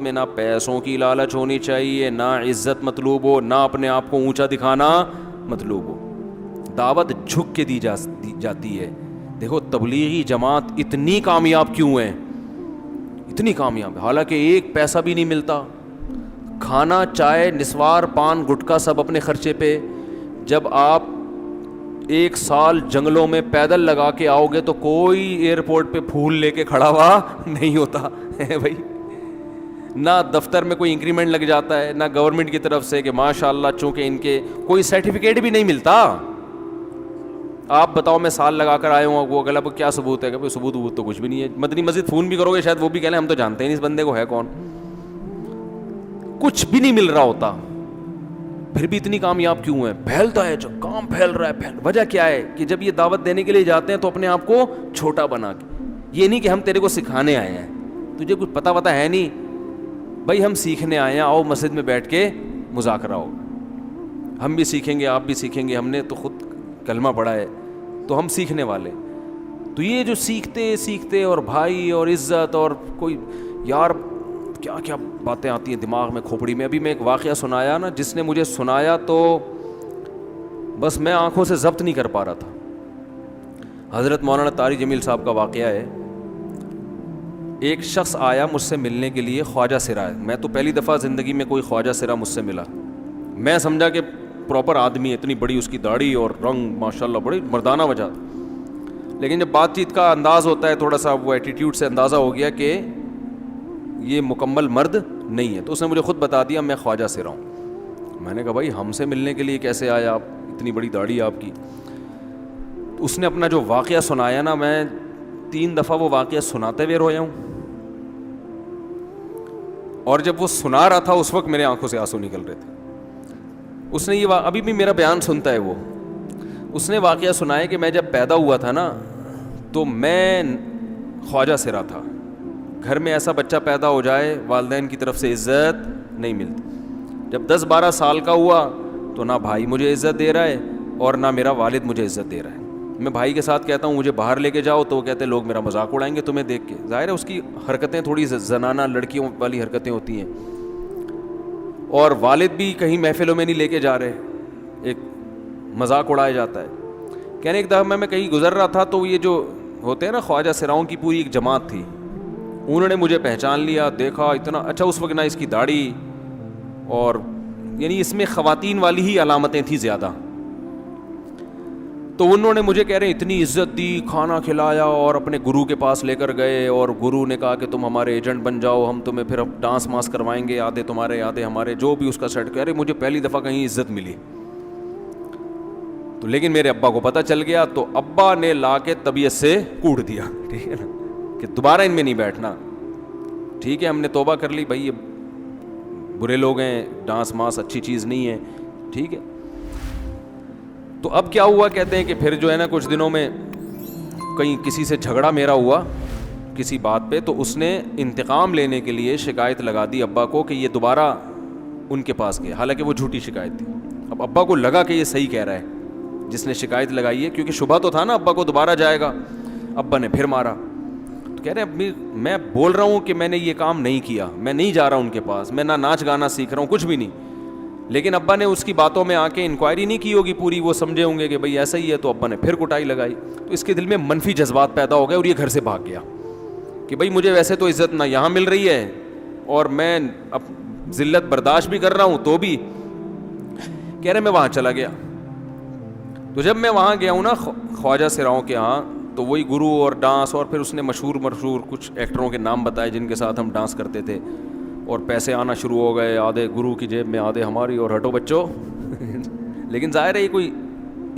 میں نہ پیسوں کی لالچ ہونی چاہیے، نہ عزت مطلوب ہو، نہ اپنے آپ کو اونچا دکھانا مطلوب ہو. دعوت جھک کے دی جاتی ہے. دیکھو تبلیغی جماعت اتنی کامیاب کیوں ہے، اتنی کامیاب، حالانکہ ایک پیسہ بھی نہیں ملتا. کھانا، چائے، نسوار، پان، گٹکا سب اپنے خرچے پہ. جب آپ 1 سال جنگلوں میں پیدل لگا کے آؤ گے تو کوئی ایئرپورٹ پہ پھول لے کے کھڑا ہوا نہیں ہوتا ہے بھائی. نہ دفتر میں کوئی انکریمنٹ لگ جاتا ہے، نہ گورنمنٹ کی طرف سے کہ ماشاء اللہ چونکہ ان کے کوئی سرٹیفکیٹ بھی نہیں ملتا. آپ بتاؤ میں سال لگا کر آئے ہوں، وہ اگلا کیا ثبوت ہے؟ کہ ثبوت تو کچھ بھی نہیں ہے. مدنی مسجد فون بھی کرو گے شاید وہ بھی کہہ لیں ہم تو جانتے ہی نہیں اس بندے کو ہے کون. کچھ بھی نہیں مل رہا ہوتا، پھر بھی اتنی کامیاب کیوں ہے؟ پھیلتا ہے، جو کام پھیل رہا ہے. وجہ کیا ہے؟ کہ جب یہ دعوت دینے کے لیے جاتے ہیں تو اپنے آپ کو چھوٹا بنا کے، یہ نہیں کہ ہم تیرے کو سکھانے آئے ہیں، تجھے کچھ پتہ ہے نہیں بھائی، ہم سیکھنے آئے ہیں، آؤ مسجد میں بیٹھ کے مذاکرہ ہوگا، ہم بھی سیکھیں گے، آپ بھی سیکھیں گے، ہم نے تو خود کلمہ پڑھا ہے تو ہم سیکھنے والے. تو یہ جو سیکھتے اور بھائی اور عزت اور کوئی یار کیا کیا باتیں آتی ہیں دماغ میں، کھوپڑی میں. ابھی میں ایک واقعہ سنایا نا، جس نے مجھے سنایا تو بس میں آنکھوں سے ضبط نہیں کر پا رہا تھا. حضرت مولانا طارق جمیل صاحب کا واقعہ ہے. ایک شخص آیا مجھ سے ملنے کے لیے، خواجہ سرا ہے. میں تو پہلی دفعہ زندگی میں کوئی خواجہ سرا مجھ سے ملا. میں سمجھا کہ پراپر آدمی ہے، اتنی بڑی اس کی داڑھی اور رنگ ماشاءاللہ بڑی مردانہ وجہ. لیکن جب بات چیت کا انداز ہوتا ہے تھوڑا سا، وہ ایٹیٹیوڈ سے اندازہ ہو گیا کہ یہ مکمل مرد نہیں ہے. تو اس نے مجھے خود بتا دیا میں خواجہ سرا ہوں. میں نے کہا بھائی ہم سے ملنے کے لیے کیسے آئے آپ، اتنی بڑی داڑھی آپ کی. اس نے اپنا جو واقعہ سنایا نا، میں 3 دفعہ وہ واقعہ سناتے ہوئے رویا ہوں. اور جب وہ سنا رہا تھا اس وقت میرے آنکھوں سے آنسو نکل رہے تھے. اس نے یہ ابھی بھی میرا بیان سنتا ہے وہ. اس نے واقعہ سنایا کہ میں جب پیدا ہوا تھا نا تو میں خواجہ سرا تھا. گھر میں ایسا بچہ پیدا ہو جائے والدین کی طرف سے عزت نہیں ملتی. جب 10-12 سال کا ہوا تو نہ بھائی مجھے عزت دے رہا ہے اور نہ میرا والد مجھے عزت دے رہا ہے. میں بھائی کے ساتھ کہتا ہوں مجھے باہر لے کے جاؤ تو وہ کہتے ہیں لوگ میرا مذاق اڑائیں گے تمہیں دیکھ کے. ظاہر ہے اس کی حرکتیں تھوڑی زنانہ لڑکیوں والی حرکتیں ہوتی ہیں. اور والد بھی کہیں محفلوں میں نہیں لے کے جا رہے، ایک مذاق اڑایا جاتا ہے. کہنے ایک دفعہ میں کہیں گزر رہا تھا تو یہ جو ہوتے ہیں نا خواجہ سراؤں کی پوری ایک جماعت تھی، انہوں نے مجھے پہچان لیا، دیکھا اتنا اچھا. اس وقت نہ اس کی داڑھی اور یعنی اس میں خواتین والی ہی علامتیں تھیں زیادہ. تو انہوں نے مجھے کہہ رہے ہیں اتنی عزت دی، کھانا کھلایا اور اپنے گرو کے پاس لے کر گئے. اور گرو نے کہا کہ تم ہمارے ایجنٹ بن جاؤ، ہم تمہیں پھر اب ڈانس ماس کروائیں گے، آدھے تمہارے آدھے ہمارے، جو بھی اس کا سیٹ. کہہ رہے مجھے پہلی دفعہ کہیں عزت ملی. تو لیکن میرے ابا کو پتہ چل گیا تو ابا نے لا کے طبیعت سے کوٹ دیا، ٹھیک ہے نا، کہ دوبارہ ان میں نہیں بیٹھنا. ٹھیک ہے ہم نے توبہ کر لی بھائی، یہ برے لوگ ہیں، ڈانس ماس اچھی چیز نہیں ہے، ٹھیک ہے. تو اب کیا ہوا، کہتے ہیں کہ پھر جو ہے نا کچھ دنوں میں کہیں کسی سے جھگڑا میرا ہوا کسی بات پہ، تو اس نے انتقام لینے کے لیے شکایت لگا دی ابا کو کہ یہ دوبارہ ان کے پاس گیا. حالانکہ وہ جھوٹی شکایت تھی. اب ابا کو لگا کہ یہ صحیح کہہ رہا ہے جس نے شکایت لگائی ہے، کیونکہ شبہ تو تھا نا ابا کو دوبارہ جائے گا. ابا نے پھر مارا. تو کہہ رہے ہیں میں بول رہا ہوں کہ میں نے یہ کام نہیں کیا، میں نہیں جا رہا ہوں ان کے پاس، میں نہ ناچ گانا سیکھ رہا ہوں، کچھ بھی نہیں. لیکن ابا نے اس کی باتوں میں آ کے انکوائری نہیں کی ہوگی پوری، وہ سمجھے ہوں گے کہ بھئی ایسا ہی ہے. تو ابا نے پھر کٹائی لگائی. تو اس کے دل میں منفی جذبات پیدا ہو گئے اور یہ گھر سے بھاگ گیا کہ بھئی مجھے ویسے تو عزت نہ یہاں مل رہی ہے اور میں اب ذلت برداشت بھی کر رہا ہوں تو بھی. کہہ رہے میں وہاں چلا گیا. تو جب میں وہاں گیا ہوں نا خواجہ سراؤں کے ہاں، تو وہی گرو اور ڈانس، اور پھر اس نے مشہور کچھ ایکٹروں کے نام بتائے جن کے ساتھ ہم ڈانس کرتے تھے. اور پیسے آنا شروع ہو گئے، آدھے گرو کی جیب میں آدھے ہماری، اور ہٹو بچوں. لیکن ظاہر ہے یہ کوئی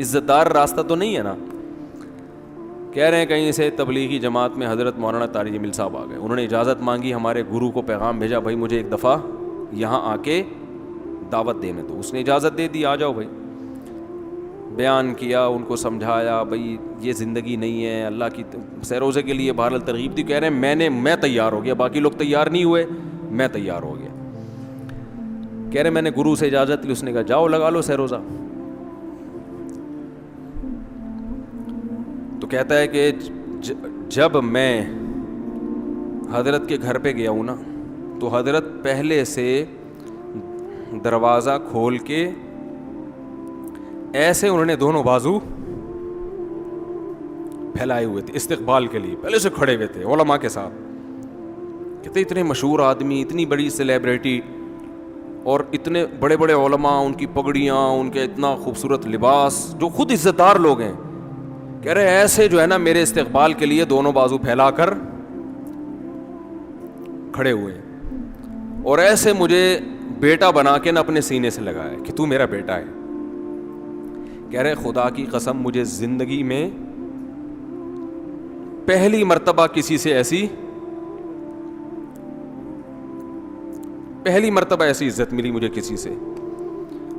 عزت دار راستہ تو نہیں ہے نا. کہہ رہے ہیں کہیں سے تبلیغی جماعت میں حضرت مولانا طارق جمیل صاحب آ گئے. انہوں نے اجازت مانگی، ہمارے گرو کو پیغام بھیجا بھائی مجھے ایک دفعہ یہاں آ کے دعوت دینے دو. اس نے اجازت دے دی، آ جاؤ بھائی. بیان کیا، ان کو سمجھایا بھائی یہ زندگی نہیں ہے، اللہ کی سیروزے کے لیے بہرحال ترغیب دی. کہہ رہے ہیں میں تیار ہو گیا، باقی لوگ تیار نہیں ہوئے، میں تیار ہو گیا. کہہ رہے میں نے گرو سے اجازت لی، اس نے کہا جاؤ لگا لو سیروزہ. تو کہتا ہے کہ جب میں حضرت کے گھر پہ گیا ہوں نا تو حضرت پہلے سے دروازہ کھول کے ایسے انہوں نے دونوں بازو پھیلائے ہوئے تھے استقبال کے لیے, پہلے سے کھڑے ہوئے تھے علماء کے ساتھ. کہتے اتنے مشہور آدمی, اتنی بڑی سیلیبریٹی, اور اتنے بڑے بڑے علماء, ان کی پگڑیاں, ان کے اتنا خوبصورت لباس, جو خود عزت دار لوگ ہیں, کہہ رہے ایسے جو ہے نا میرے استقبال کے لیے دونوں بازو پھیلا کر کھڑے ہوئے, اور ایسے مجھے بیٹا بنا کے نا اپنے سینے سے لگایا کہ تو میرا بیٹا ہے. کہہ رہے خدا کی قسم مجھے زندگی میں پہلی مرتبہ ایسی عزت ملی مجھے کسی سے,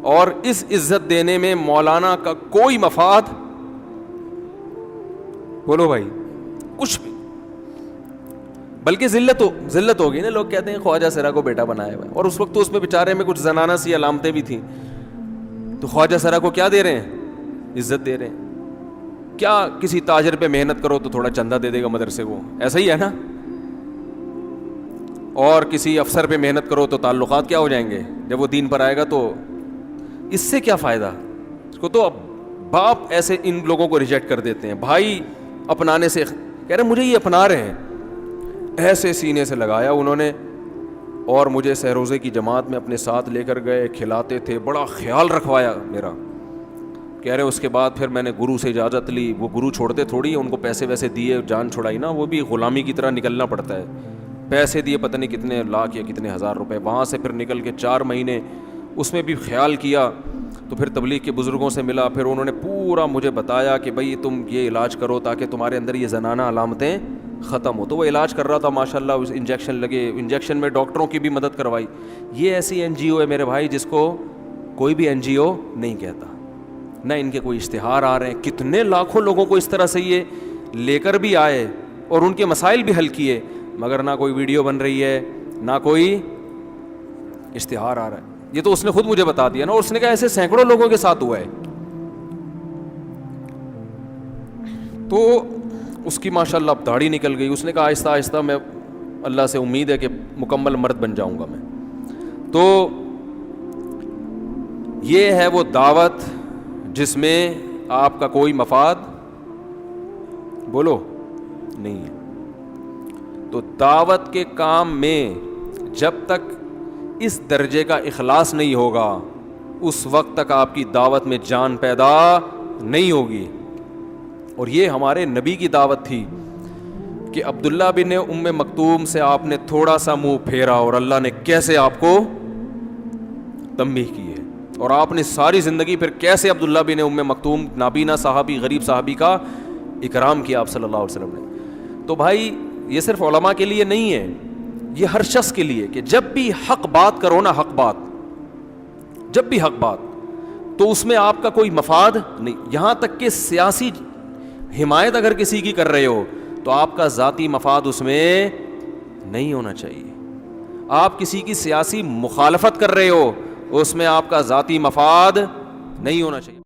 اور اس عزت دینے میں مولانا کا کوئی مفاد, بولو بھائی, کچھ بھی, بلکہ ذلت ہو گئی نا. لوگ کہتے ہیں خواجہ سرا کو بیٹا بنایا ہوا ہے, اور اس وقت تو اس میں بیچارے میں کچھ زنانہ سی علامتیں بھی تھیں, تو خواجہ سرا کو کیا دے رہے ہیں, عزت دے رہے ہیں. کیا کسی تاجر پہ محنت کرو تو تھوڑا چندہ دے دے گا مدرسے کو, ایسا ہی ہے نا, اور کسی افسر پہ محنت کرو تو تعلقات کیا ہو جائیں گے, جب وہ دین پر آئے گا تو اس سے کیا فائدہ. اس کو تو باپ ایسے ان لوگوں کو ریجیکٹ کر دیتے ہیں, بھائی اپنانے سے, کہہ رہے مجھے یہ اپنا رہے ہیں. ایسے سینے سے لگایا انہوں نے, اور مجھے سہروزے کی جماعت میں اپنے ساتھ لے کر گئے, کھلاتے تھے, بڑا خیال رکھوایا میرا. کہہ رہے اس کے بعد پھر میں نے گرو سے اجازت لی. وہ گرو چھوڑتے تھوڑی, ان کو پیسے ویسے دیے, جان چھڑائی نا, وہ بھی غلامی کی طرح نکلنا پڑتا ہے. پیسے دیے پتہ نہیں کتنے لاکھ یا کتنے ہزار روپے, وہاں سے پھر نکل کے 4 مہینے اس میں بھی خیال کیا. تو پھر تبلیغ کے بزرگوں سے ملا, پھر انہوں نے پورا مجھے بتایا کہ بھائی تم یہ علاج کرو تاکہ تمہارے اندر یہ زنانہ علامتیں ختم ہو. تو وہ علاج کر رہا تھا ماشاءاللہ, اس انجیکشن لگے, انجیکشن میں ڈاکٹروں کی بھی مدد کروائی. یہ ایسی این جی او ہے میرے بھائی جس کو کوئی بھی این جی او نہیں کہتا, نہ ان کے کوئی اشتہار آ رہے ہیں. کتنے لاکھوں لوگوں کو اس طرح سے یہ لے کر بھی آئے اور ان کے مسائل بھی حل کیے, مگر نہ کوئی ویڈیو بن رہی ہے, نہ کوئی اشتہار آ رہا ہے. یہ تو اس نے خود مجھے بتا دیا نا, اور اس نے کہا ایسے سینکڑوں لوگوں کے ساتھ ہوا ہے. تو اس کی ماشاءاللہ اب داڑھی نکل گئی. اس نے کہا آہستہ آہستہ میں, اللہ سے امید ہے کہ مکمل مرد بن جاؤں گا میں. تو یہ ہے وہ دعوت جس میں آپ کا کوئی مفاد بولو نہیں ہے. تو دعوت کے کام میں جب تک اس درجے کا اخلاص نہیں ہوگا, اس وقت تک آپ کی دعوت میں جان پیدا نہیں ہوگی. اور یہ ہمارے نبی کی دعوت تھی کہ عبداللہ بن ام مکتوم سے آپ نے تھوڑا سا منہ پھیرا اور اللہ نے کیسے آپ کو تنبیہ کی ہے, اور آپ نے ساری زندگی پھر کیسے عبداللہ بن ام مکتوم نابینا صحابی, غریب صحابی کا اکرام کیا آپ صلی اللہ علیہ وسلم نے. تو بھائی یہ صرف علماء کے لیے نہیں ہے, یہ ہر شخص کے لیے, کہ جب بھی حق بات کرو نا, حق بات, جب بھی حق بات, تو اس میں آپ کا کوئی مفاد نہیں. یہاں تک کہ سیاسی حمایت اگر کسی کی کر رہے ہو تو آپ کا ذاتی مفاد اس میں نہیں ہونا چاہیے. آپ کسی کی سیاسی مخالفت کر رہے ہو, اس میں آپ کا ذاتی مفاد نہیں ہونا چاہیے.